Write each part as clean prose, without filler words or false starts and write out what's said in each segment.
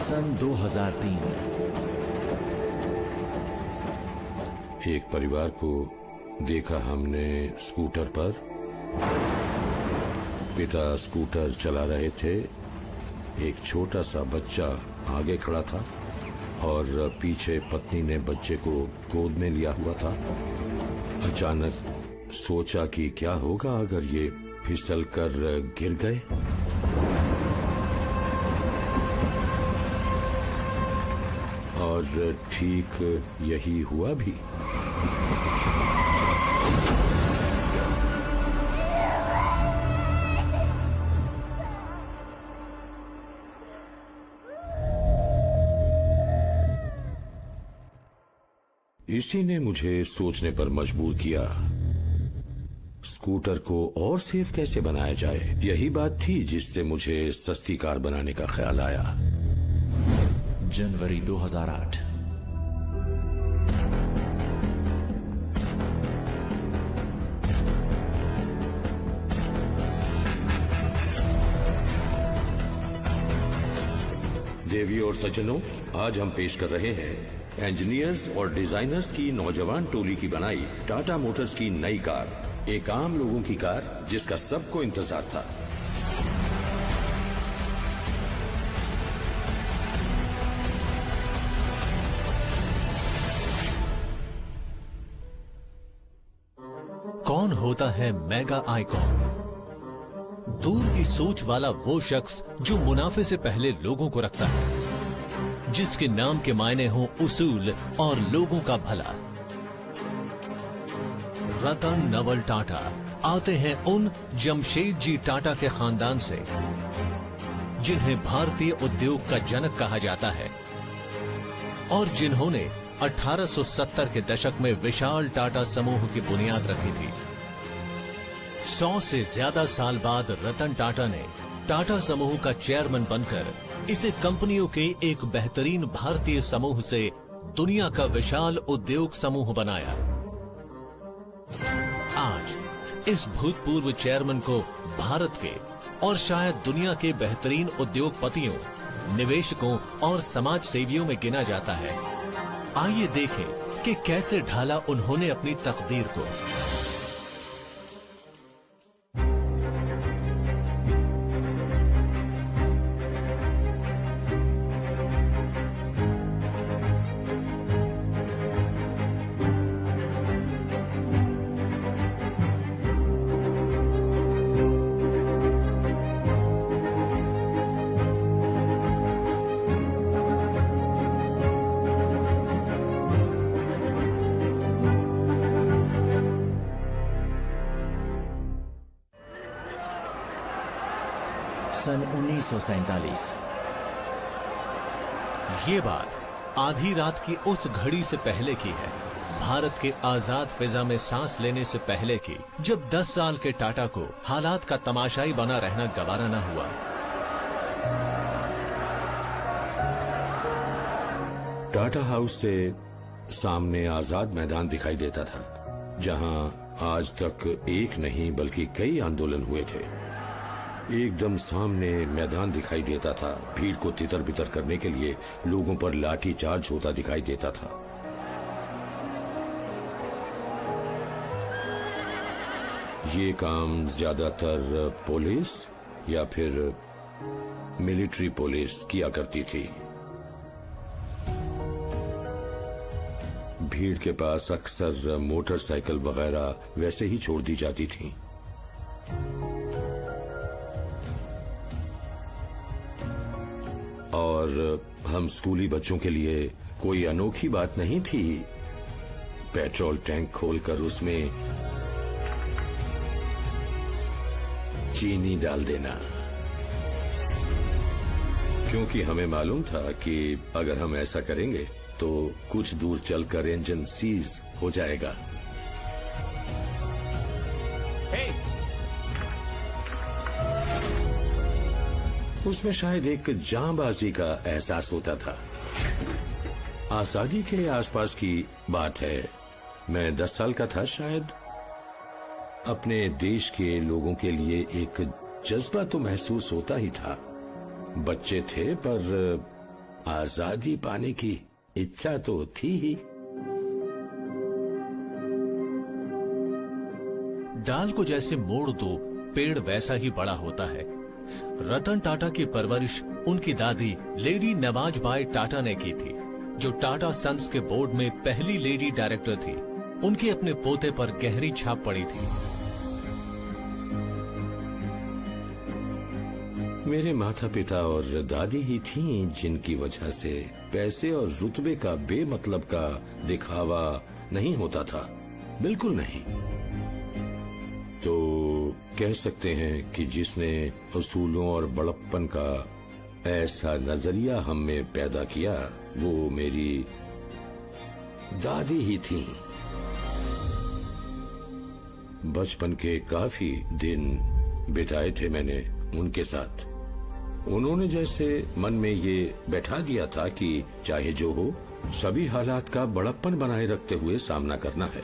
सन 2003। एक परिवार को देखा हमने स्कूटर पर। पिता स्कूटर चला रहे थे, एक छोटा सा बच्चा आगे खड़ा था और पीछे पत्नी ने बच्चे को गोद में लिया हुआ था। अचानक सोचा कि क्या होगा अगर ये फिसल कर गिर गए। और ठीक यही हुआ भी। इसी ने मुझे सोचने पर मजबूर किया, स्कूटर को और सेफ कैसे बनाया जाए। यही बात थी जिससे मुझे सस्ती कार बनाने का ख्याल आया। जनवरी 2008। देवी और सज्जनों, आज हम पेश कर रहे हैं इंजीनियर्स और डिजाइनर्स की नौजवान टोली की बनाई टाटा मोटर्स की नई कार, एक आम लोगों की कार जिसका सबको इंतजार था। कौन होता है मेगा आइकॉन? दूर की सोच वाला वो शख्स जो मुनाफे से पहले लोगों को रखता है, जिसके नाम के मायने हों उसूल और लोगों का भला। रतन नवल टाटा आते हैं उन जमशेदजी टाटा के खानदान से जिन्हें भारतीय उद्योग का जनक कहा जाता है और जिन्होंने 1870 के दशक में विशाल टाटा समूह की बुनियाद रखी थी। 100 से ज्यादा साल बाद रतन टाटा ने टाटा समूह का चेयरमैन बनकर इसे कंपनियों के एक बेहतरीन भारतीय समूह से दुनिया का विशाल उद्योग समूह बनाया। आज इस भूतपूर्व चेयरमैन को भारत के और शायद दुनिया के बेहतरीन उद्योगपतियों, निवेशकों और समाज सेवियों में गिना जाता है। आइए देखें कि कैसे ढाला उन्होंने अपनी तकदीर को। सन 1947। ये बात आधी रात की उस घड़ी से पहले की है, भारत के आजाद फिजा में सांस लेने से पहले की, जब 10 साल के टाटा को हालात का तमाशाई बना रहना गवारा न हुआ। टाटा हाउस से सामने आजाद मैदान दिखाई देता था, जहां आज तक एक नहीं बल्कि कई आंदोलन हुए थे। एकदम सामने मैदान दिखाई देता था, भीड़ को तितर बितर करने के लिए लोगों पर लाठी चार्ज होता दिखाई देता था। ये काम ज्यादातर पुलिस या फिर मिलिट्री पुलिस किया करती थी। भीड़ के पास अक्सर मोटरसाइकिल वगैरह वैसे ही छोड़ दी जाती थी। और हम स्कूली बच्चों के लिए कोई अनोखी बात नहीं थी पेट्रोल टैंक खोलकर उसमें चीनी डाल देना, क्योंकि हमें मालूम था कि अगर हम ऐसा करेंगे तो कुछ दूर चलकर इंजन सीज हो जाएगा। उसमें शायद एक जांबाजी का एहसास होता था। आजादी के आसपास की बात है, मैं 10 साल का था शायद। अपने देश के लोगों के लिए एक जज्बा तो महसूस होता ही था। बच्चे थे पर आजादी पाने की इच्छा तो थी ही। डाल को जैसे मोड़ दो, पेड़ वैसा ही बड़ा होता है। रतन टाटा की परवरिश उनकी दादी लेडी नवाज बाई टाटा ने की थी, जो टाटा सन्स के बोर्ड में पहली लेडी डायरेक्टर थी। उनके अपने पोते पर गहरी छाप पड़ी थी। मेरे माता पिता और दादी ही थीं जिनकी वजह से पैसे और रुतबे का बेमतलब का दिखावा नहीं होता था, बिल्कुल नहीं। तो कह सकते हैं कि जिसने असूलों और बड़प्पन का ऐसा नजरिया हम में पैदा किया, वो मेरी दादी ही थी। बचपन के काफी दिन बिताए थे मैंने उनके साथ। उन्होंने जैसे मन में ये बैठा दिया था कि चाहे जो हो, सभी हालात का बड़प्पन बनाए रखते हुए सामना करना है।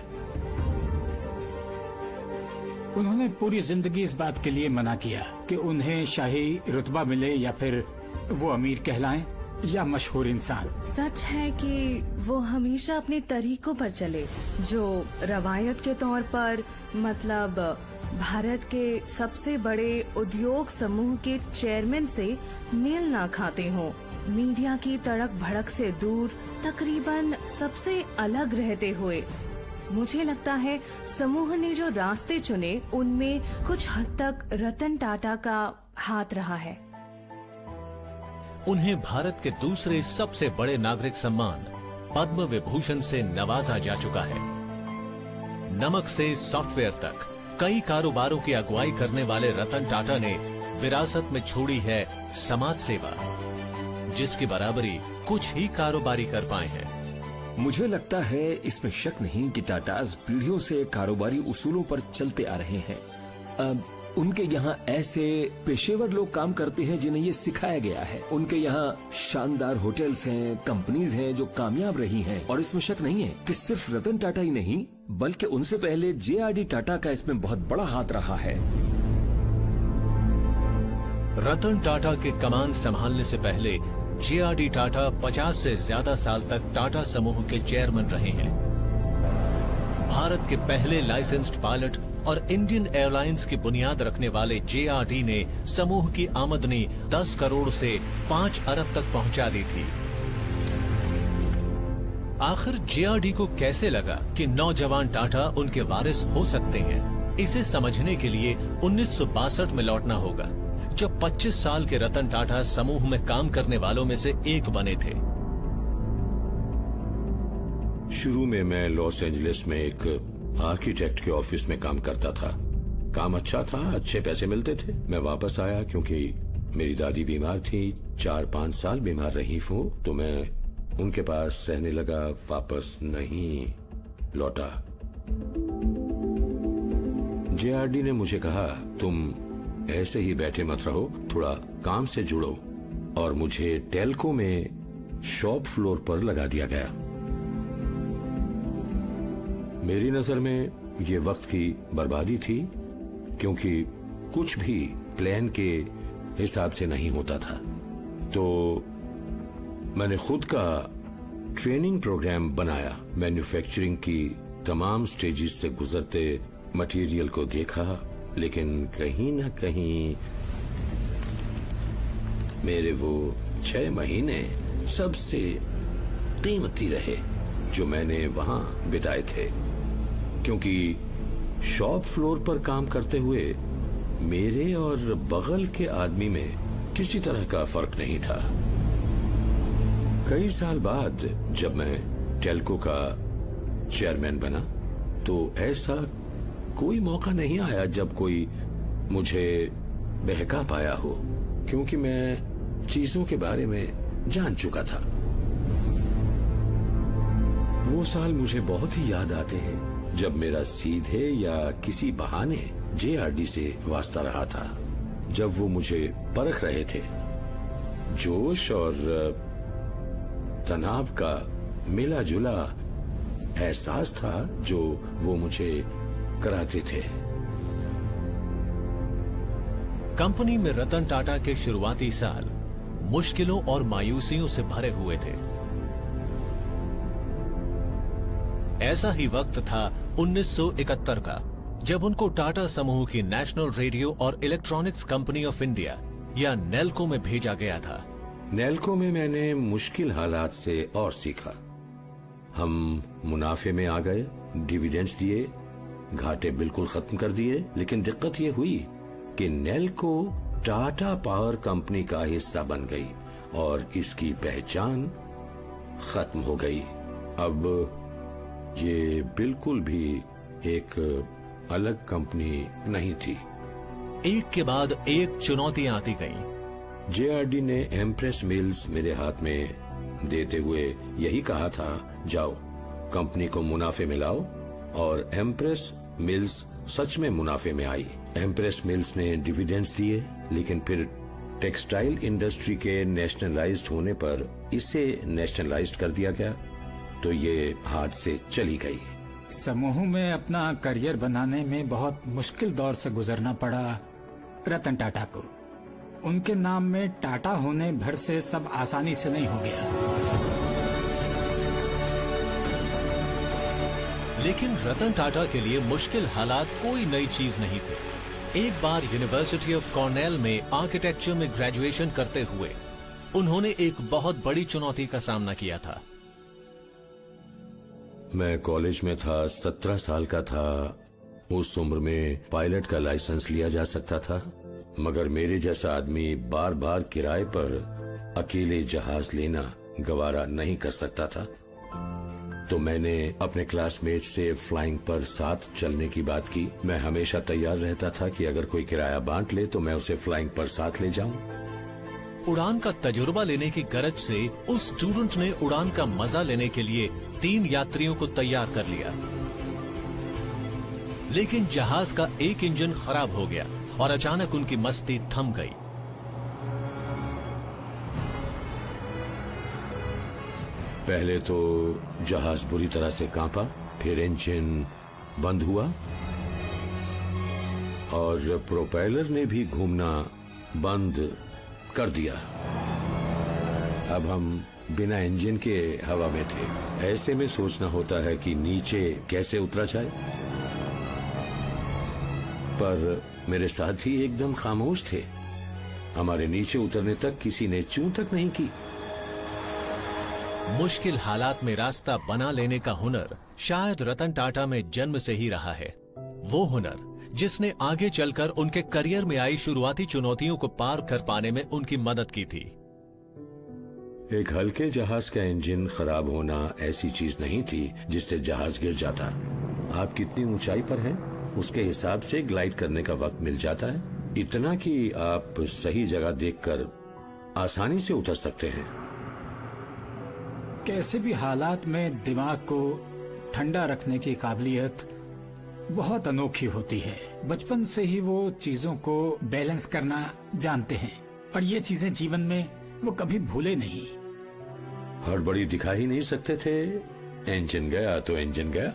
उन्होंने पूरी जिंदगी इस बात के लिए मना किया कि उन्हें शाही रुतबा मिले या फिर वो अमीर कहलाएं या मशहूर इंसान। सच है कि वो हमेशा अपने तरीकों पर चले, जो रवायत के तौर पर मतलब भारत के सबसे बड़े उद्योग समूह के चेयरमैन से मेल ना खाते हों। मीडिया की तड़क भड़क से दूर, तकरीबन सबसे अलग रहते हुए। मुझे लगता है समूह ने जो रास्ते चुने, उनमें कुछ हद तक रतन टाटा का हाथ रहा है। उन्हें भारत के दूसरे सबसे बड़े नागरिक सम्मान पद्म विभूषण से नवाजा जा चुका है। नमक से सॉफ्टवेयर तक कई कारोबारों की अगुवाई करने वाले रतन टाटा ने विरासत में छोड़ी है समाज सेवा, जिसकी बराबरी कुछ ही कारोबारी कर पाए हैं। मुझे लगता है इसमें शक नहीं कि टाटाज पीढ़ियों से कारोबारी उसूलों पर चलते आ रहे हैं। अब उनके यहाँ ऐसे पेशेवर लोग काम करते हैं जिन्हें ये सिखाया गया है। उनके यहाँ शानदार होटल्स हैं, कंपनीज हैं जो कामयाब रही हैं, और इसमें शक नहीं है कि सिर्फ रतन टाटा ही नहीं, बल्कि उनसे पहले JRD टाटा का इसमें बहुत बड़ा हाथ रहा है। रतन टाटा के कमान संभालने से पहले JRD टाटा 50 से ज्यादा साल तक टाटा समूह के चेयरमैन रहे हैं। भारत के पहले लाइसेंस्ड पायलट और इंडियन एयरलाइंस की बुनियाद रखने वाले JRD ने समूह की आमदनी 10 करोड़ से 5 अरब तक पहुंचा दी थी। आखिर JRD को कैसे लगा कि नौजवान टाटा उनके वारिस हो सकते हैं? इसे समझने के लिए 1962 में लौटना होगा, जब 25 साल के रतन टाटा समूह में काम करने वालों में से एक बने थे। शुरू में मैं लॉस एंजलिस में एक आर्किटेक्ट के ऑफिस में काम करता था। काम अच्छा था, अच्छे पैसे मिलते थे। मैं वापस आया क्योंकि मेरी दादी बीमार थी, 4-5 साल बीमार रही वो, तो मैं उनके पास रहने लगा, वापस नहीं लौटा। JRD ने मुझे कहा, तुम ऐसे ही बैठे मत रहो, थोड़ा काम से जुड़ो, और मुझे टेल्को में शॉप फ्लोर पर लगा दिया गया। मेरी नजर में ये वक्त की बर्बादी थी, क्योंकि कुछ भी प्लान के हिसाब से नहीं होता था। तो मैंने खुद का ट्रेनिंग प्रोग्राम बनाया। मैन्युफैक्चरिंग की तमाम स्टेजेस से गुजरते मटेरियल को देखा, लेकिन कहीं ना कहीं मेरे वो 6 महीने सबसे कीमती रहे जो मैंने वहां बिताए थे, क्योंकि शॉप फ्लोर पर काम करते हुए मेरे और बगल के आदमी में किसी तरह का फर्क नहीं था। कई साल बाद जब मैं टेल्को का चेयरमैन बना, तो ऐसा कोई मौका नहीं आया जब कोई मुझे बहका पाया हो, क्योंकि मैं चीजों के बारे में जान चुका था। वो साल मुझे बहुत ही याद आते हैं जब मेरा सीधे या किसी बहाने JRD से वास्ता रहा था, जब वो मुझे परख रहे थे। जोश और तनाव का मिला जुला एहसास था जो वो मुझे कराते थे। कंपनी में रतन टाटा के शुरुआती साल मुश्किलों और मायूसियों से भरे हुए थे। ऐसा ही वक्त था 1971 का, जब उनको टाटा समूह की नेशनल रेडियो और इलेक्ट्रॉनिक्स कंपनी ऑफ इंडिया या नेल्को में भेजा गया था। नेल्को में मैंने मुश्किल हालात से और सीखा। हम मुनाफे में आ गए, डिविडेंड्स दिए, घाटे बिल्कुल खत्म कर दिए, लेकिन दिक्कत ये हुई कि नेल्को टाटा पावर कंपनी का हिस्सा बन गई और इसकी पहचान खत्म हो गई। अब ये बिल्कुल भी एक अलग कंपनी नहीं थी। एक के बाद एक चुनौतियां आती गईं। जेआरडी ने एम्प्रेस मिल्स मेरे हाथ में देते हुए यही कहा था, जाओ कंपनी को मुनाफे में लाओ, और एम्प्रेस मिल्स सच में मुनाफे में आई। एम्प्रेस मिल्स ने डिविडेंड्स दिए, लेकिन फिर टेक्सटाइल इंडस्ट्री के नेशनलाइज्ड होने पर इसे नेशनलाइज्ड कर दिया गया, तो ये हाथ से चली गई। समूह में अपना करियर बनाने में बहुत मुश्किल दौर से गुजरना पड़ा रतन टाटा को। उनके नाम में टाटा होने भर से सब आसानी से नहीं हो गया। लेकिन रतन टाटा के लिए मुश्किल हालात कोई नई चीज नहीं थे। एक बार यूनिवर्सिटी ऑफ कॉर्नेल में आर्किटेक्चर में ग्रेजुएशन करते हुए उन्होंने एक बहुत बड़ी चुनौती का सामना किया था। मैं कॉलेज में था, 17 साल का था। उस उम्र में पायलट का लाइसेंस लिया जा सकता था, मगर मेरे जैसा आदमी बार बार किराए पर अकेले जहाज लेना गवारा नहीं कर सकता था। तो मैंने अपने क्लासमेट से फ्लाइंग पर साथ चलने की बात की। मैं हमेशा तैयार रहता था कि अगर कोई किराया बांट ले तो मैं उसे फ्लाइंग पर साथ ले जाऊं। उड़ान का तजुर्बा लेने की गरज से उस स्टूडेंट ने उड़ान का मजा लेने के लिए 3 यात्रियों को तैयार कर लिया। लेकिन जहाज का एक इंजन खराब हो गया और अचानक उनकी मस्ती थम गई। पहले तो जहाज बुरी तरह से कांपा, फिर इंजन बंद हुआ और प्रोपेलर ने भी घूमना बंद कर दिया। अब हम बिना इंजन के हवा में थे। ऐसे में सोचना होता है कि नीचे कैसे उतरा जाए, पर मेरे साथी एकदम खामोश थे। हमारे नीचे उतरने तक किसी ने चूं तक नहीं की। मुश्किल हालात में रास्ता बना लेने का हुनर शायद रतन टाटा में जन्म से ही रहा है। वो हुनर जिसने आगे चलकर उनके करियर में आई शुरुआती चुनौतियों को पार कर पाने में उनकी मदद की थी। एक हल्के जहाज का इंजन खराब होना ऐसी चीज नहीं थी जिससे जहाज गिर जाता। आप कितनी ऊंचाई पर हैं, उसके हिसाब से ग्लाइड करने का वक्त मिल जाता है, इतना कि आप सही जगह देखकर आसानी से उतर सकते हैं। कैसे भी हालात में दिमाग को ठंडा रखने की काबिलियत बहुत अनोखी होती है। बचपन से ही वो चीजों को बैलेंस करना जानते हैं और ये चीजें जीवन में वो कभी भूले नहीं। हड़बड़ी दिखा ही नहीं सकते थे। इंजन गया तो इंजन गया।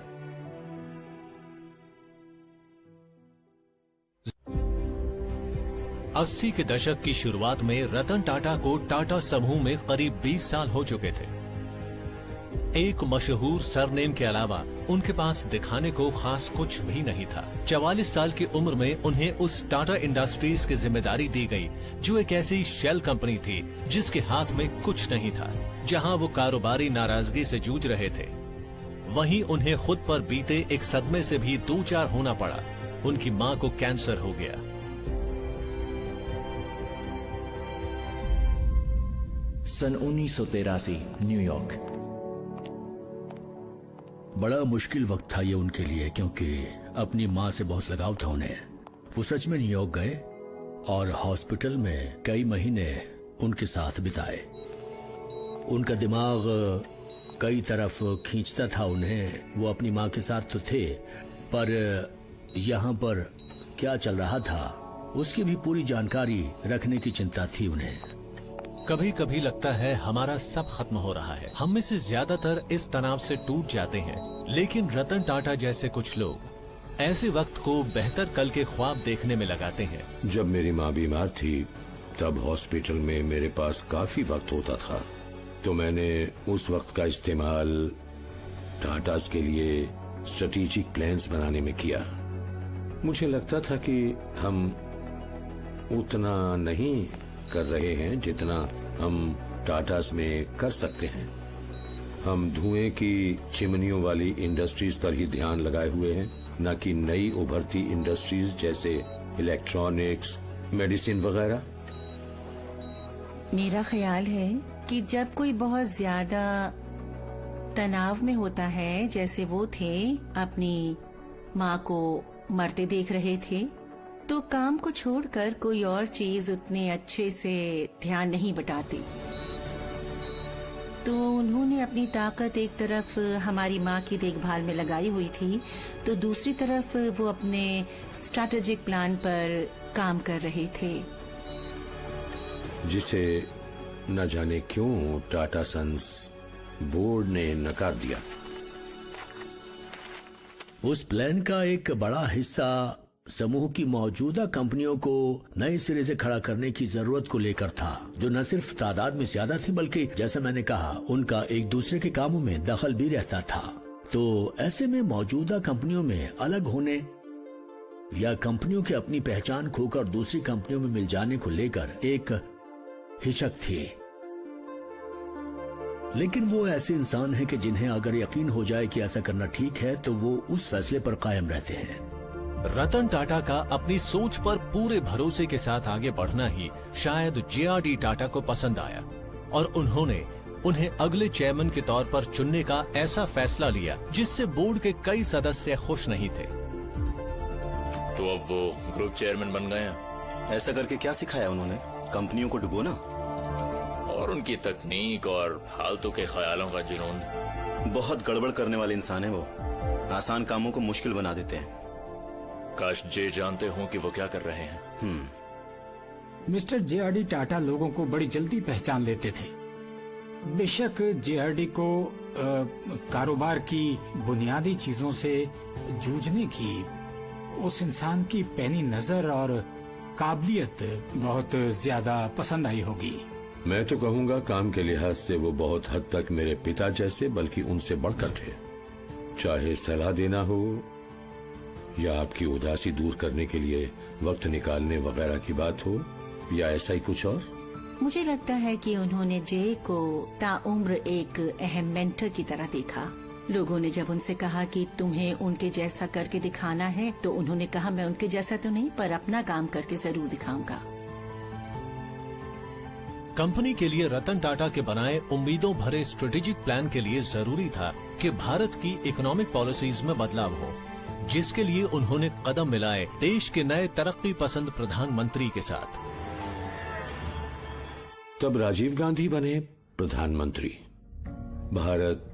अस्सी के दशक की शुरुआत में रतन टाटा को टाटा समूह में करीब 20 साल हो चुके थे। एक मशहूर सरनेम के अलावा उनके पास दिखाने को खास कुछ भी नहीं था। 44 साल की उम्र में उन्हें उस टाटा इंडस्ट्रीज की जिम्मेदारी दी गई जो एक ऐसी शेल कंपनी थी जिसके हाथ में कुछ नहीं था, जहां वो कारोबारी नाराजगी से जूझ रहे थे। वहीं उन्हें खुद पर बीते एक सदमे से भी दो चार होना पड़ा। उनकी मां को कैंसर हो गया। सन 1983 न्यूयॉर्क। बड़ा मुश्किल वक्त था ये उनके लिए, क्योंकि अपनी माँ से बहुत लगाव था उन्हें। वो सच में न्यूयॉर्क गए और हॉस्पिटल में कई महीने उनके साथ बिताए। उनका दिमाग कई तरफ खींचता था उन्हें। वो अपनी माँ के साथ तो थे, पर यहाँ पर क्या चल रहा था उसकी भी पूरी जानकारी रखने की चिंता थी उन्हें। कभी कभी लगता है हमारा सब खत्म हो रहा है। हम में से ज्यादातर इस तनाव से टूट जाते हैं, लेकिन रतन टाटा जैसे कुछ लोग ऐसे वक्त को बेहतर कल के ख्वाब देखने में लगाते हैं। जब मेरी माँ बीमार थी तब हॉस्पिटल में मेरे पास काफी वक्त होता था, तो मैंने उस वक्त का इस्तेमाल टाटास के लिए स्ट्रेटेजिक प्लान्स बनाने में किया। मुझे लगता था कि हम उतना नहीं कर रहे हैं जितना हम टाटास में कर सकते हैं। हम धुएं की चिमनियों वाली इंडस्ट्रीज पर ही ध्यान लगाए हुए हैं, न कि नई उभरती इंडस्ट्रीज जैसे इलेक्ट्रॉनिक्स, मेडिसिन वगैरह। मेरा ख्याल है कि जब कोई बहुत ज्यादा तनाव में होता है, जैसे वो थे, अपनी माँ को मरते देख रहे थे, तो काम को छोड़कर कोई और चीज उतने अच्छे से ध्यान नहीं बटाती। तो उन्होंने अपनी ताकत एक तरफ हमारी माँ की देखभाल में लगाई हुई थी, तो दूसरी तरफ वो अपने स्ट्रैटेजिक प्लान पर काम कर रहे थे, जिसे न जाने क्यों टाटा सन्स बोर्ड ने नकार दिया। उस प्लान का एक बड़ा हिस्सा समूह की मौजूदा कंपनियों को नए सिरे से खड़ा करने की जरूरत को लेकर था, जो न सिर्फ तादाद में ज्यादा थी बल्कि जैसा मैंने कहा उनका एक दूसरे के कामों में दखल भी रहता था। तो ऐसे में मौजूदा कंपनियों में अलग होने या कंपनियों की अपनी पहचान खोकर दूसरी कंपनियों में मिल जाने को लेकर एक हिचक थी। लेकिन वो ऐसे इंसान हैं कि जिन्हें अगर यकीन हो जाए कि ऐसा करना ठीक है तो वो उस फैसले पर कायम रहते हैं। रतन टाटा का अपनी सोच पर पूरे भरोसे के साथ आगे बढ़ना ही शायद JRD टाटा को पसंद आया और उन्होंने उन्हें अगले चेयरमैन के तौर पर चुनने का ऐसा फैसला लिया जिससे बोर्ड के कई सदस्य खुश नहीं थे। तो अब वो ग्रुप चेयरमैन बन गए हैं। ऐसा करके क्या सिखाया उन्होंने? कंपनियों को डुबोना और उनकी तकनीक और फालतू के ख्यालों का जुनून। बहुत गड़बड़ करने वाले इंसान है वो, आसान कामों को मुश्किल बना देते हैं। काश जे जानते हो कि वो क्या कर रहे हैं। मिस्टर JRD टाटा लोगों को बड़ी जल्दी पहचान लेते थे। बेशक JRD को कारोबार की बुनियादी चीजों से जूझने की उस इंसान की पैनी नजर और काबिलियत बहुत ज्यादा पसंद आई होगी। मैं तो कहूंगा काम के लिहाज से वो बहुत हद तक मेरे पिता जैसे बल्कि उनसे बढ़कर थे। चाहे सलाह देना हो या आपकी उदासी दूर करने के लिए वक्त निकालने वगैरह की बात हो या ऐसा ही कुछ और। मुझे लगता है कि उन्होंने जे को ताउम्र एक अहम मेंटर की तरह देखा। लोगों ने जब उनसे कहा कि तुम्हें उनके जैसा करके दिखाना है, तो उन्होंने कहा मैं उनके जैसा तो नहीं पर अपना काम करके जरूर दिखाऊंगा। कंपनी के लिए रतन टाटा के बनाए उम्मीदों भरे स्ट्रेटेजिक प्लान के लिए जरूरी था कि भारत की इकोनॉमिक पॉलिसीज में बदलाव हो, जिसके लिए उन्होंने कदम मिलाए देश के नए तरक्की पसंद प्रधानमंत्री के साथ। तब राजीव गांधी बने प्रधानमंत्री। भारत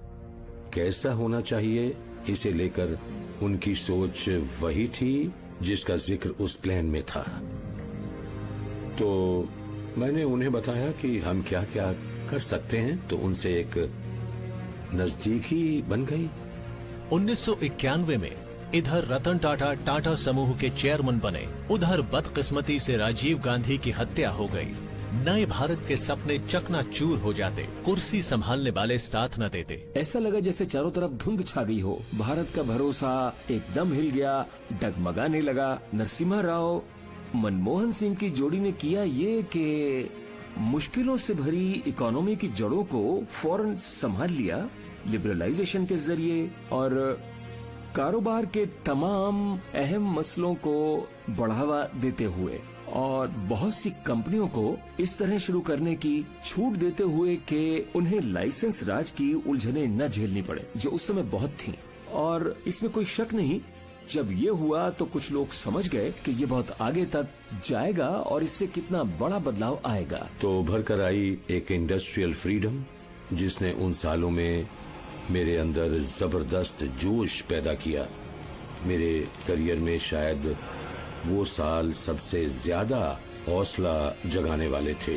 कैसा होना चाहिए इसे लेकर उनकी सोच वही थी जिसका जिक्र उस प्लान में था। तो मैंने उन्हें बताया कि हम क्या क्या कर सकते हैं, तो उनसे एक नजदीकी बन गई। 1991 में इधर रतन टाटा टाटा समूह के चेयरमैन बने, उधर बदकिस्मती से राजीव गांधी की हत्या हो गई। नए भारत के सपने चकनाचूर हो जाते, कुर्सी संभालने वाले साथ न देते। ऐसा लगा जैसे चारों तरफ धुंध छा गई हो। भारत का भरोसा एकदम हिल गया, डगमगाने लगा। नरसिम्हा राव मनमोहन सिंह की जोड़ी ने किया ये कि मुश्किलों से भरी इकोनॉमी की जड़ों को फौरन संभाल लिया लिबरलाइजेशन के जरिए, और कारोबार के तमाम अहम मसलों को बढ़ावा देते हुए और बहुत सी कंपनियों को इस तरह शुरू करने की छूट देते हुए कि उन्हें लाइसेंस राज की उलझनें न झेलनी पड़े, जो उस समय बहुत थीं। और इसमें कोई शक नहीं, जब ये हुआ तो कुछ लोग समझ गए कि ये बहुत आगे तक जाएगा और इससे कितना बड़ा बदलाव आएगा। तो उभर कर आई एक इंडस्ट्रियल फ्रीडम, जिसने उन सालों में मेरे अंदर जबरदस्त जोश पैदा किया। मेरे करियर में शायद वो साल सबसे ज्यादा हौसला जगाने वाले थे।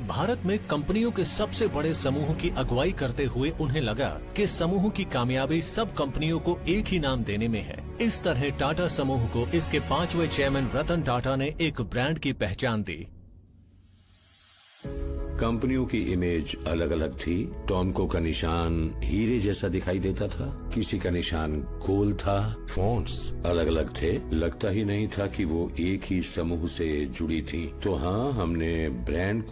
भारत में कंपनियों के सबसे बड़े समूह की अगुवाई करते हुए उन्हें लगा कि समूह की कामयाबी सब कंपनियों को एक ही नाम देने में है। इस तरह टाटा समूह को इसके 5वें चेयरमैन रतन टाटा ने एक ब्रांड की पहचान दी। कंपनियों की इमेज अलग अलग थी। टॉमको का निशान हीरे जैसा दिखाई देता था, किसी का निशान गोल था, फॉन्ट्स अलग अलग थे। लगता ही नहीं था कि वो एक ही समूह से जुड़ी थी। तो हाँ, हमने ब्रांड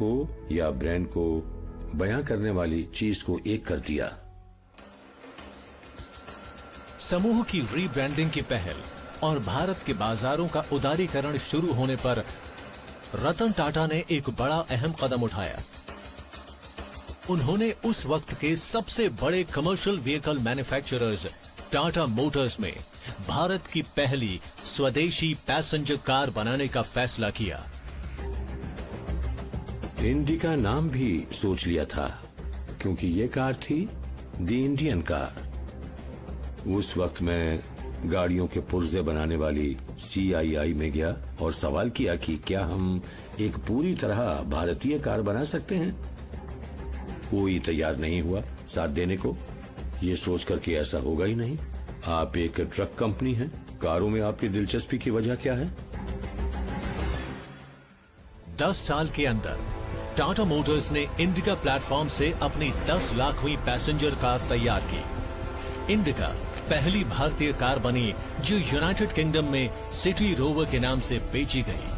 को बयां करने वाली चीज को एक कर दिया। समूह की रीब्रांडिंग की पहल और भारत के बाजारों का उदारीकरण शुरू होने पर रतन टाटा ने एक बड़ा अहम कदम उठाया। उन्होंने उस वक्त के सबसे बड़े commercial vehicle manufacturers Tata Motors में भारत की पहली स्वदेशी पैसेंजर कार बनाने का फैसला किया। इंडिका नाम भी सोच लिया था, क्योंकि ये कार थी द इंडियन कार। उस वक्त मैं गाड़ियों के पुर्जे बनाने वाली CII में गया और सवाल किया कि क्या हम एक पूरी तरह भारतीय कार बना सकते हैं। कोई तैयार नहीं हुआ साथ देने को। ये सोचकर कि ऐसा होगा ही नहीं। आप एक ट्रक कंपनी हैं, कारों में आपकी दिलचस्पी की वजह क्या है? 10 साल के अंदर टाटा मोटर्स ने इंडिका प्लेटफॉर्म से अपनी 10 लाखवीं पैसेंजर कार तैयार की। इंडिका पहली भारतीय कार बनी जो यूनाइटेड किंगडम में सिटी रोवर के नाम से बेची गई।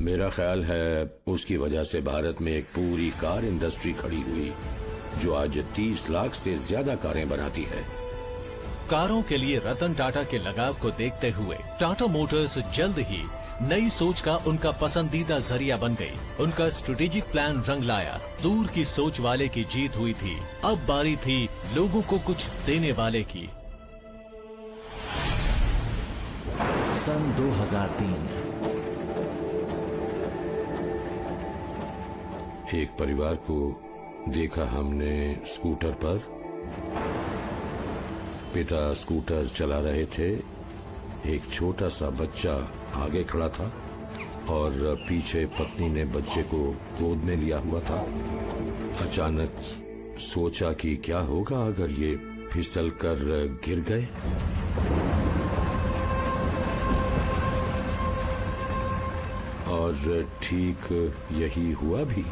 मेरा ख्याल है उसकी वजह से भारत में एक पूरी कार इंडस्ट्री खड़ी हुई जो आज 30 लाख से ज्यादा कारें बनाती है। कारों के लिए रतन टाटा के लगाव को देखते हुए टाटा मोटर्स जल्द ही नई सोच का उनका पसंदीदा जरिया बन गई। उनका स्ट्रेटेजिक प्लान रंग लाया। दूर की सोच वाले की जीत हुई थी। अब बारी थी लोगों को कुछ देने वाले की। सन 2003 एक परिवार को देखा हमने स्कूटर पर। पिता स्कूटर चला रहे थे, एक छोटा सा बच्चा आगे खड़ा था और पीछे पत्नी ने बच्चे को गोद में लिया हुआ था। अचानक सोचा कि क्या होगा अगर ये फिसल कर गिर गए। और ठीक यही हुआ भी।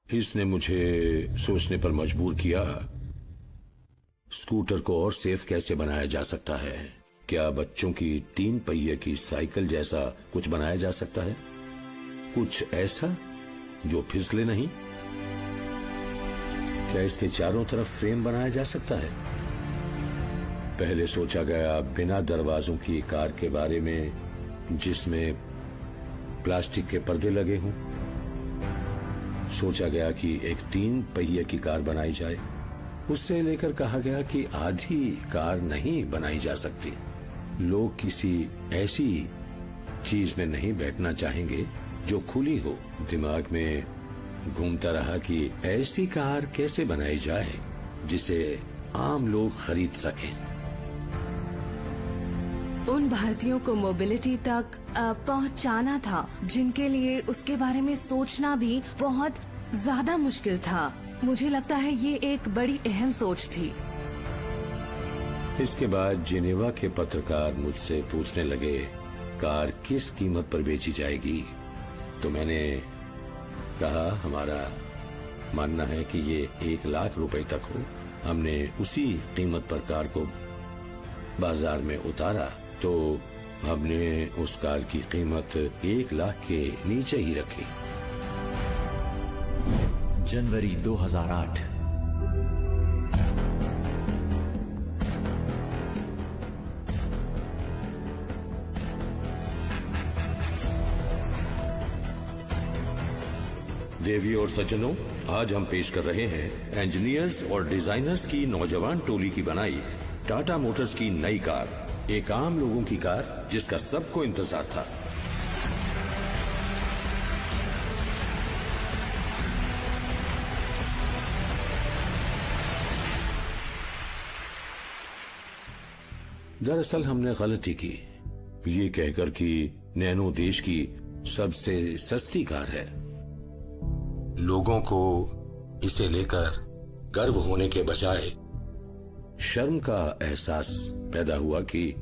इसने मुझे सोचने पर मजबूर किया, स्कूटर को और सेफ कैसे बनाया जा सकता है। क्या बच्चों की 3 पहिए की साइकिल जैसा कुछ बनाया जा सकता है? कुछ ऐसा जो फिसले नहीं? क्या इसके चारों तरफ फ्रेम बनाया जा सकता है? पहले सोचा गया बिना दरवाजों की कार के बारे में जिसमें प्लास्टिक के पर्दे लगे हों। सोचा गया कि एक 3 पहिए की कार बनाई जाए। उससे लेकर कहा गया कि आधी कार नहीं बनाई जा सकती। लोग किसी ऐसी चीज में नहीं बैठना चाहेंगे जो खुली हो। दिमाग में घूमता रहा कि ऐसी कार कैसे बनाई जाए जिसे आम लोग खरीद सकें। उन भारतीयों को मोबिलिटी तक पहुंचाना था जिनके लिए उसके बारे में सोचना भी बहुत ज्यादा मुश्किल था। मुझे लगता है ये एक बड़ी अहम सोच थी। इसके बाद जिनेवा के पत्रकार मुझसे पूछने लगे कार किस कीमत पर बेची जाएगी। तो मैंने कहा हमारा मानना है कि ये 1 लाख रुपए तक हो। हमने उसी कीमत पर कार को बाजार में उतारा तो हमने उस कार की कीमत 1 लाख के नीचे ही रखी। जनवरी 2008 देवी और सज्जनों, आज हम पेश कर रहे हैं इंजीनियर्स और डिजाइनर्स की नौजवान टोली की बनाई टाटा मोटर्स की नई कार। एक आम लोगों की कार जिसका सबको इंतजार था। दरअसल हमने गलती की ये कहकर कि नैनो देश की सबसे सस्ती कार है, लोगों को इसे लेकर गर्व होने के बजाय शर्म का एहसास पैदा हुआ कि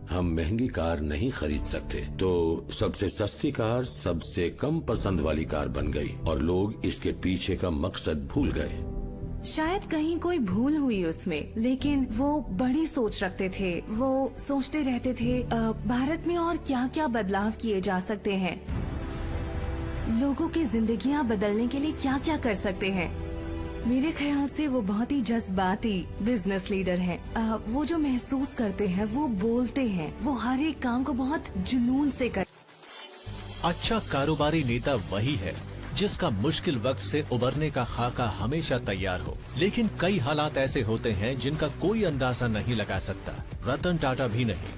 हम महंगी कार नहीं खरीद सकते, तो सबसे सस्ती कार सबसे कम पसंद वाली कार बन गई और लोग इसके पीछे का मकसद भूल गए। शायद कहीं कोई भूल हुई उसमें, लेकिन वो बड़ी सोच रखते थे। वो सोचते रहते थे भारत में और क्या क्या बदलाव किए जा सकते हैं, लोगों की जिंदगियां बदलने के लिए क्या क्या कर सकते हैं। मेरे ख्याल से वो बहुत ही जज्बाती बिजनेस लीडर हैं। वो जो महसूस करते हैं वो बोलते हैं, वो हर एक काम को बहुत जुनून से कर। अच्छा कारोबारी नेता वही है जिसका मुश्किल वक्त से उबरने का खाका हमेशा तैयार हो, लेकिन कई हालात ऐसे होते हैं जिनका कोई अंदाजा नहीं लगा सकता। रतन टाटा भी नहीं।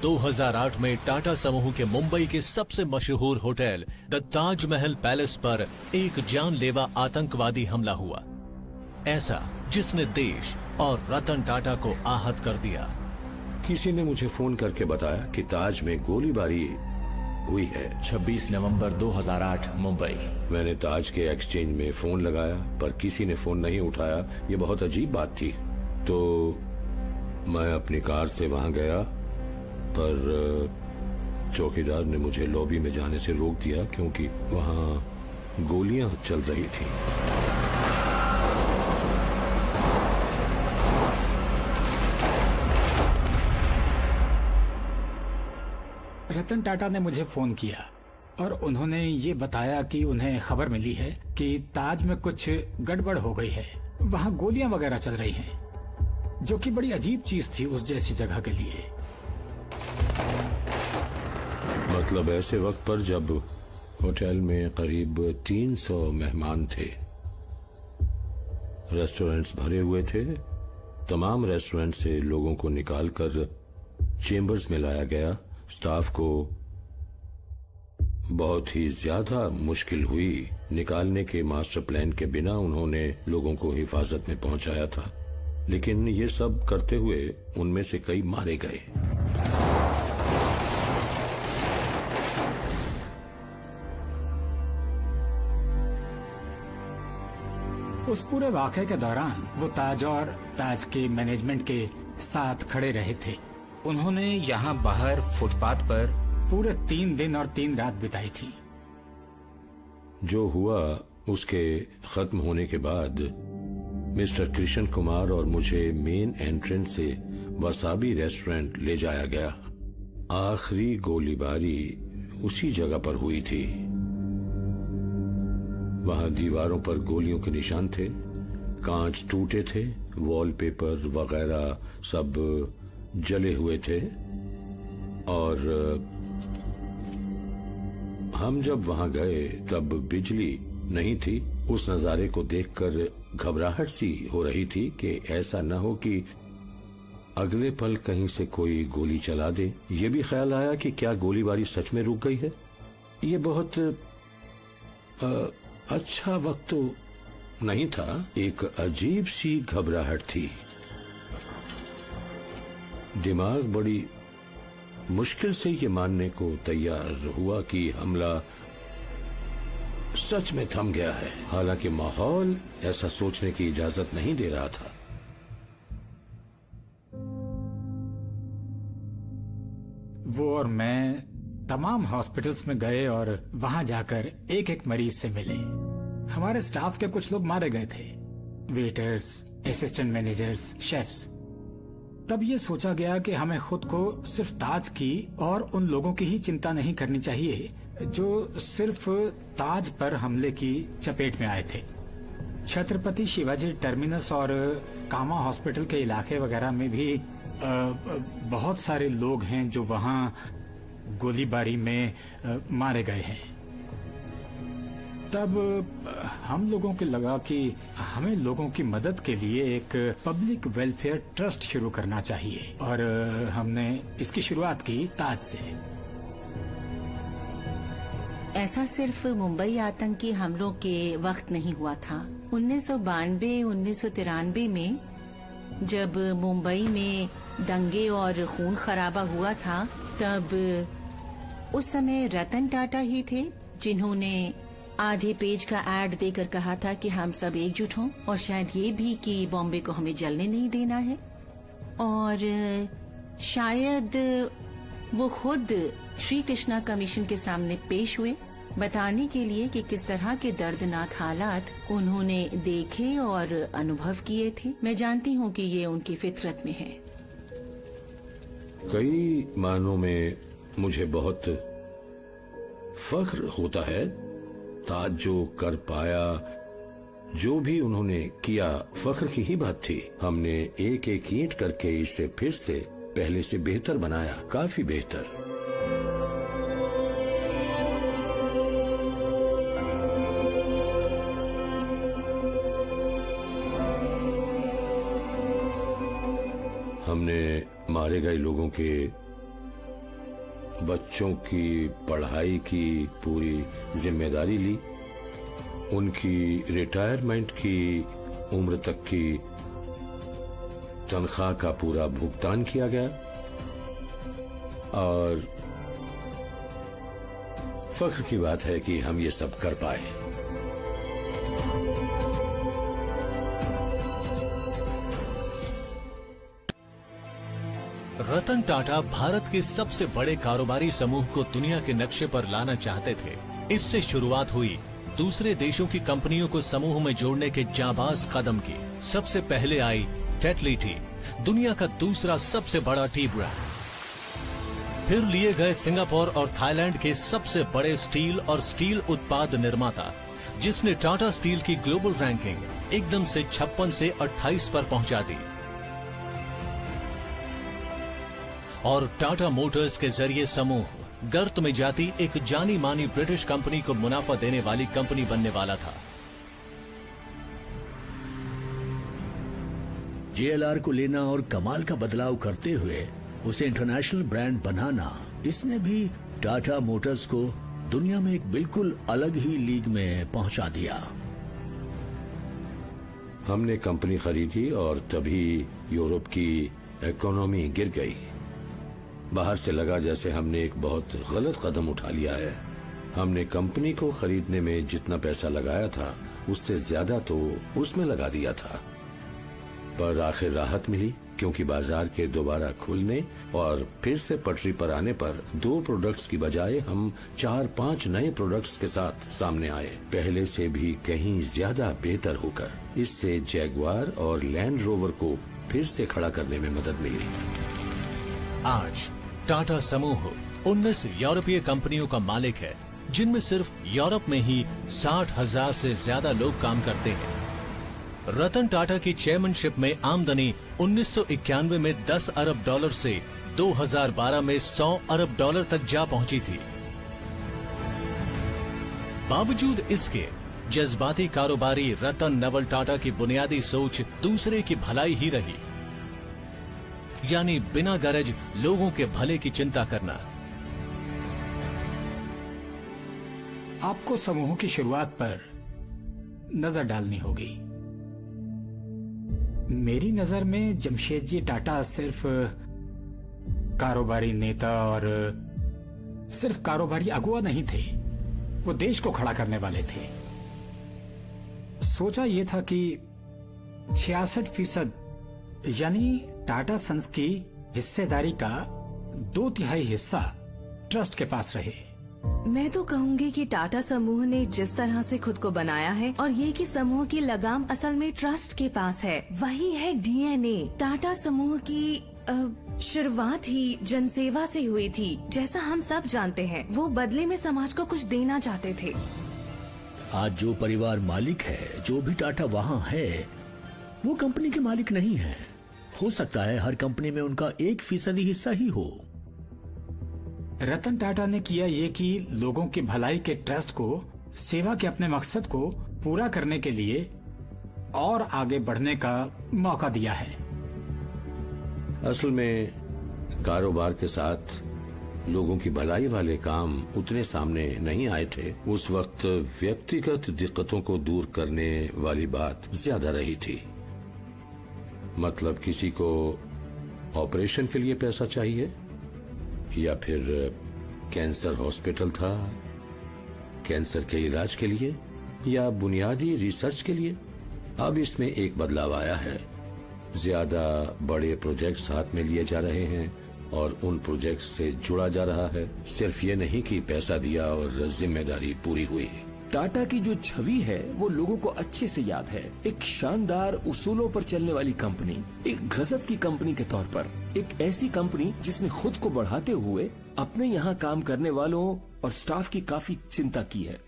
2008 में टाटा समूह के मुंबई के सबसे मशहूर होटल द ताजमहल पैलेस पर एक जानलेवा आतंकवादी हमला हुआ, ऐसा जिसने देश और रतन टाटा को आहत कर दिया। किसी ने मुझे फोन करके बताया कि ताज में गोलीबारी हुई है। 26 नवंबर 2008 मुंबई। मैंने ताज के एक्सचेंज में फोन लगाया पर किसी ने फोन नहीं उठाया। ये बहुत अजीब बात थी, तो मैं अपनी कार से वहां गया, पर चौकीदार ने मुझे लॉबी में जाने से रोक दिया क्योंकि वहां गोलियां चल रही थी। रतन टाटा ने मुझे फोन किया और उन्होंने ये बताया कि उन्हें खबर मिली है कि ताज में कुछ गड़बड़ हो गई है, वहाँ गोलियां वगैरह चल रही हैं, जो कि बड़ी अजीब चीज थी उस जैसी जगह के लिए। मतलब ऐसे वक्त पर जब होटल में करीब 300 मेहमान थे, रेस्टोरेंट्स भरे हुए थे, तमाम रेस्टोरेंट से लोगों को निकालकर चेंबर्स में लाया गया। स्टाफ को बहुत ही ज्यादा मुश्किल हुई निकालने के। मास्टर प्लान के बिना उन्होंने लोगों को हिफाजत में पहुंचाया था, लेकिन ये सब करते हुए उनमें से कई मारे गए। उस पूरे वाक़े के दौरान वो ताज और ताज के मैनेजमेंट के साथ खड़े रहे थे। उन्होंने यहाँ बाहर फुटपाथ पर पूरे 3 दिन और 3 रात बिताई थी। जो हुआ उसके खत्म होने के बाद मिस्टर कृष्ण कुमार और मुझे मेन एंट्रेंस से वसाबी रेस्टोरेंट ले जाया गया। आखिरी गोलीबारी उसी जगह पर हुई थी। वहां दीवारों पर गोलियों के निशान थे, कांच टूटे थे, वॉलपेपर वगैरह सब जले हुए थे। और हम जब वहां गए तब बिजली नहीं थी। उस नजारे को देखकर घबराहट सी हो रही थी कि ऐसा न हो कि अगले पल कहीं से कोई गोली चला दे। ये भी ख्याल आया कि क्या गोलीबारी सच में रुक गई है। ये बहुत अच्छा वक्त तो नहीं था, एक अजीब सी घबराहट थी। दिमाग बड़ी मुश्किल से ये मानने को तैयार हुआ कि हमला सच में थम गया है, हालांकि माहौल ऐसा सोचने की इजाजत नहीं दे रहा था। वो और मैं तमाम हॉस्पिटल्स में गए और वहां जाकर एक एक मरीज से मिले। हमारे स्टाफ के कुछ लोग मारे गए थे, वेटर्स, असिस्टेंट मैनेजर्स, शेफ्स। तब ये सोचा गया कि हमें खुद को सिर्फ ताज की और उन लोगों की ही चिंता नहीं करनी चाहिए जो सिर्फ ताज पर हमले की चपेट में आए थे। छत्रपति शिवाजी टर्मिनस और कामा हॉस्पिटल के इलाके वगैरह में भी बहुत सारे लोग हैं जो वहां गोलीबारी में मारे गए हैं। तब हम लोगों को लगा कि हमें लोगों की मदद के लिए एक पब्लिक वेलफेयर ट्रस्ट शुरू करना चाहिए और हमने इसकी शुरुआत की ताज से। ऐसा सिर्फ मुंबई आतंकी हमलों के वक्त नहीं हुआ था। 1992-1993 में जब मुंबई में दंगे और खून खराबा हुआ था, तब उस समय रतन टाटा ही थे जिन्होंने आधे पेज का एड देकर कहा था कि हम सब एकजुट हों, और शायद ये भी कि बॉम्बे को हमें जलने नहीं देना है। और शायद वो खुद श्री कृष्णा कमीशन के सामने पेश हुए बताने के लिए कि किस तरह के दर्दनाक हालात उन्होंने देखे और अनुभव किए थे। मैं जानती हूँ कि ये उनकी फितरत में है। कई मानों में मुझे बहुत फख्र होता है। ताज जो कर पाया, जो भी उन्होंने किया, फख्र की ही बात थी। हमने एक एक ईंट करके इसे फिर से पहले से बेहतर बनाया, काफी बेहतर। हमने मारे गए लोगों के बच्चों की पढ़ाई की पूरी जिम्मेदारी ली। उनकी रिटायरमेंट की उम्र तक की तनख्वाह का पूरा भुगतान किया गया और फख्र की बात है कि हम ये सब कर पाए। रतन टाटा भारत के सबसे बड़े कारोबारी समूह को दुनिया के नक्शे पर लाना चाहते थे। इससे शुरुआत हुई दूसरे देशों की कंपनियों को समूह में जोड़ने के जाबाज कदम की। सबसे पहले आई टेटली टी, दुनिया का दूसरा सबसे बड़ा टी ब्रांड। फिर लिए गए सिंगापुर और थाईलैंड के सबसे बड़े स्टील और स्टील उत्पाद निर्माता, जिसने टाटा स्टील की ग्लोबल रैंकिंग एकदम से 56 से 28 पर पहुंचा दी। और टाटा मोटर्स के जरिए समूह गर्त में जाती एक जानी मानी ब्रिटिश कंपनी को मुनाफा देने वाली कंपनी बनने वाला था। JLR को लेना और कमाल का बदलाव करते हुए उसे इंटरनेशनल ब्रांड बनाना, इसने भी टाटा मोटर्स को दुनिया में एक बिल्कुल अलग ही लीग में पहुंचा दिया। हमने कंपनी खरीदी और तभी यूरोप की इकोनॉमी गिर गई। बाहर से लगा जैसे हमने एक बहुत गलत कदम उठा लिया है। हमने कंपनी को खरीदने में जितना पैसा लगाया था उससे ज्यादा तो उसमें लगा दिया था, पर आखिर राहत मिली क्योंकि बाजार के दोबारा खुलने और फिर से पटरी पर आने पर 2 प्रोडक्ट्स की बजाय हम 4-5 नए प्रोडक्ट्स के साथ सामने आए, पहले से भी कहीं ज्यादा बेहतर होकर। इससे जैगुआर और लैंड रोवर को फिर से खड़ा करने में मदद मिली। आज टाटा समूह 19 यूरोपीय कंपनियों का मालिक है, जिनमें सिर्फ यूरोप में ही 60,000 से ज्यादा लोग काम करते हैं। रतन टाटा की चेयरमैनशिप में आमदनी 1991 में $10 अरब से 2012 में $100 अरब तक जा पहुंची थी। बावजूद इसके जज्बाती कारोबारी रतन नवल टाटा की बुनियादी सोच दूसरे की भलाई ही रही, यानी बिना गरज लोगों के भले की चिंता करना। आपको समूह की शुरुआत पर नजर डालनी होगी। मेरी नजर में जमशेदजी टाटा सिर्फ कारोबारी नेता और सिर्फ कारोबारी अगुवा नहीं थे, वो देश को खड़ा करने वाले थे। सोचा ये था कि 66% यानी टाटा सन्स की हिस्सेदारी का 2/3 हिस्सा ट्रस्ट के पास रहे। मैं तो कहूंगी कि टाटा समूह ने जिस तरह से खुद को बनाया है और ये कि समूह की लगाम असल में ट्रस्ट के पास है, वही है DNA। टाटा समूह की शुरुआत ही जनसेवा से हुई थी, जैसा हम सब जानते हैं। वो बदले में समाज को कुछ देना चाहते थे। आज जो परिवार मालिक है, जो भी टाटा वहाँ है, वो कंपनी के मालिक नहीं है। हो सकता है हर कंपनी में उनका 1% हिस्सा ही हो। रतन टाटा ने किया ये कि लोगों की भलाई के ट्रस्ट को सेवा के अपने मकसद को पूरा करने के लिए और आगे बढ़ने का मौका दिया है। असल में कारोबार के साथ लोगों की भलाई वाले काम उतने सामने नहीं आए थे। उस वक्त व्यक्तिगत दिक्कतों को दूर करने वाली बात ज्यादा रही थी। मतलब किसी को ऑपरेशन के लिए पैसा चाहिए, या फिर कैंसर हॉस्पिटल था, कैंसर के इलाज के लिए या बुनियादी रिसर्च के लिए। अब इसमें एक बदलाव आया है, ज्यादा बड़े प्रोजेक्ट्स हाथ में लिए जा रहे हैं और उन प्रोजेक्ट से जुड़ा जा रहा है। सिर्फ ये नहीं कि पैसा दिया और जिम्मेदारी पूरी हुई। टाटा की जो छवि है वो लोगों को अच्छे से याद है। एक शानदार उसूलों पर चलने वाली कंपनी, एक गजब की कंपनी के तौर पर, एक ऐसी कंपनी जिसने खुद को बढ़ाते हुए अपने यहाँ काम करने वालों और स्टाफ की काफी चिंता की है।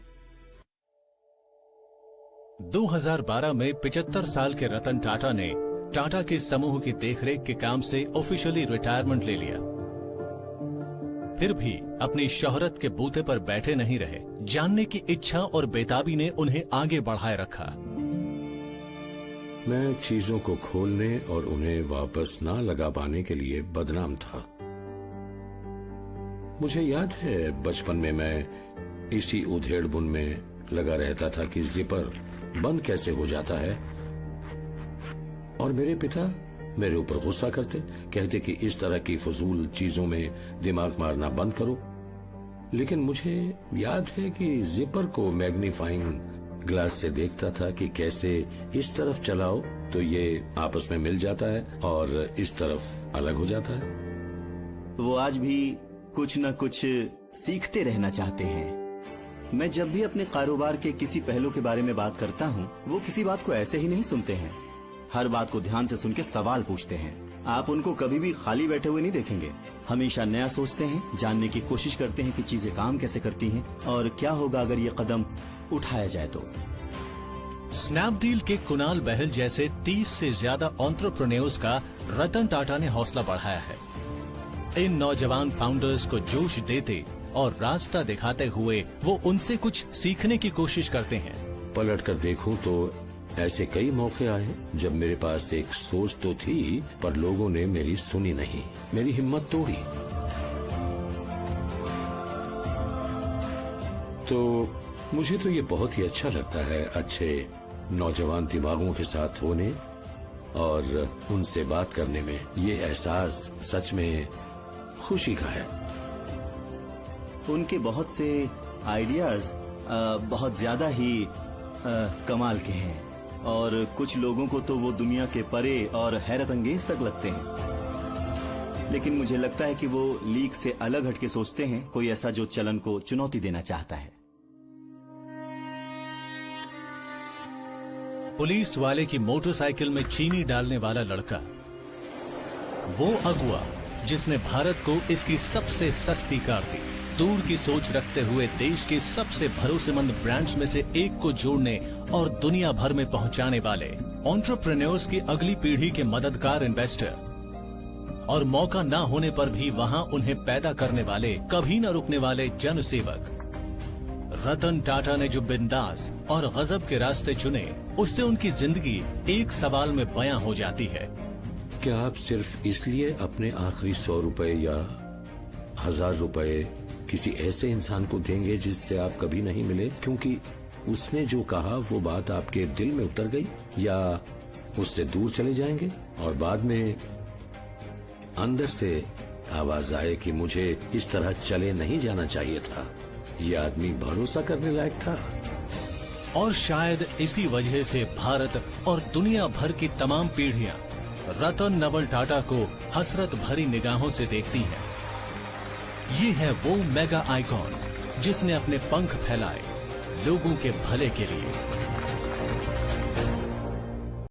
2012 में 75 साल के रतन टाटा ने टाटा के समूह की देखरेख के काम से ऑफिशियली रिटायरमेंट ले लिया। फिर भी अपनी शोहरत के बूते पर बैठे नहीं रहे। जानने की इच्छा और बेताबी ने उन्हें आगे बढ़ाए रखा। मैं चीजों को खोलने और उन्हें वापस ना लगा पाने के लिए बदनाम था। मुझे याद है बचपन में मैं इसी उधेड़-बुन में लगा रहता था कि जिपर बंद कैसे हो जाता है, और मेरे पिता मेरे ऊपर गुस्सा करते, कहते कि इस तरह की फजूल चीजों में दिमाग मारना बंद करो। लेकिन मुझे याद है कि जिपर को मैग्नीफाइंग ग्लास से देखता था कि कैसे इस तरफ चलाओ तो ये आपस में मिल जाता है और इस तरफ अलग हो जाता है। वो आज भी कुछ न कुछ सीखते रहना चाहते हैं। मैं जब भी अपने कारोबार के किसी पहलू के बारे में बात करता हूँ, वो किसी बात को ऐसे ही नहीं सुनते हैं। हर बात को ध्यान से सुन के सवाल पूछते हैं। आप उनको कभी भी खाली बैठे हुए नहीं देखेंगे। हमेशा नया सोचते हैं, जानने की कोशिश करते हैं कि चीजें काम कैसे करती हैं और क्या होगा अगर ये कदम उठाया जाए तो। स्नैपडील के कुणाल बहल जैसे 30 से ज्यादा एंटरप्रेन्योर्स का रतन टाटा ने हौसला बढ़ाया है। इन नौजवान फाउंडर्स को जोश देते और रास्ता दिखाते हुए वो उनसे कुछ सीखने की कोशिश करते हैं। पलट कर देखूं तो ऐसे कई मौके आए जब मेरे पास एक सोच तो थी पर लोगों ने मेरी सुनी नहीं, मेरी हिम्मत तोड़ी। तो मुझे तो ये बहुत ही अच्छा लगता है अच्छे नौजवान दिमागों के साथ होने और उनसे बात करने में। ये एहसास सच में खुशी का है। उनके बहुत से आइडियाज बहुत ज्यादा ही कमाल के हैं और कुछ लोगों को तो वो दुनिया के परे और हैरत अंगेज तक लगते हैं। लेकिन मुझे लगता है कि वो लीग से अलग हटके सोचते हैं, कोई ऐसा जो चलन को चुनौती देना चाहता है। पुलिस वाले की मोटरसाइकिल में चीनी डालने वाला लड़का, वो अगुआ जिसने भारत को इसकी सबसे सस्ती कार दी। दूर की सोच रखते हुए देश के सबसे भरोसेमंद ब्रांड्स में से एक को जोड़ने और दुनिया भर में पहुंचाने वाले एंटरप्रेन्योर्स की अगली पीढ़ी के मददगार इन्वेस्टर और मौका न होने पर भी वहां उन्हें पैदा करने वाले, कभी न रुकने वाले जनसेवक। रतन टाटा ने जो बिंदास और गजब के रास्ते चुने, उससे उनकी जिंदगी एक सवाल में बयां हो जाती है। क्या आप सिर्फ इसलिए अपने आखिरी 100 रुपए या 1000 रुपए किसी ऐसे इंसान को देंगे जिससे आप कभी नहीं मिले क्योंकि उसने जो कहा वो बात आपके दिल में उतर गई, या उससे दूर चले जाएंगे और बाद में अंदर से आवाज आए कि मुझे इस तरह चले नहीं जाना चाहिए था, ये आदमी भरोसा करने लायक था। और शायद इसी वजह से भारत और दुनिया भर की तमाम पीढ़ियां रतन नवल टाटा को हसरत भरी निगाहों से देखती हैं। ये है वो मेगा आइकॉन जिसने अपने पंख फैलाए लोगों के भले के लिए।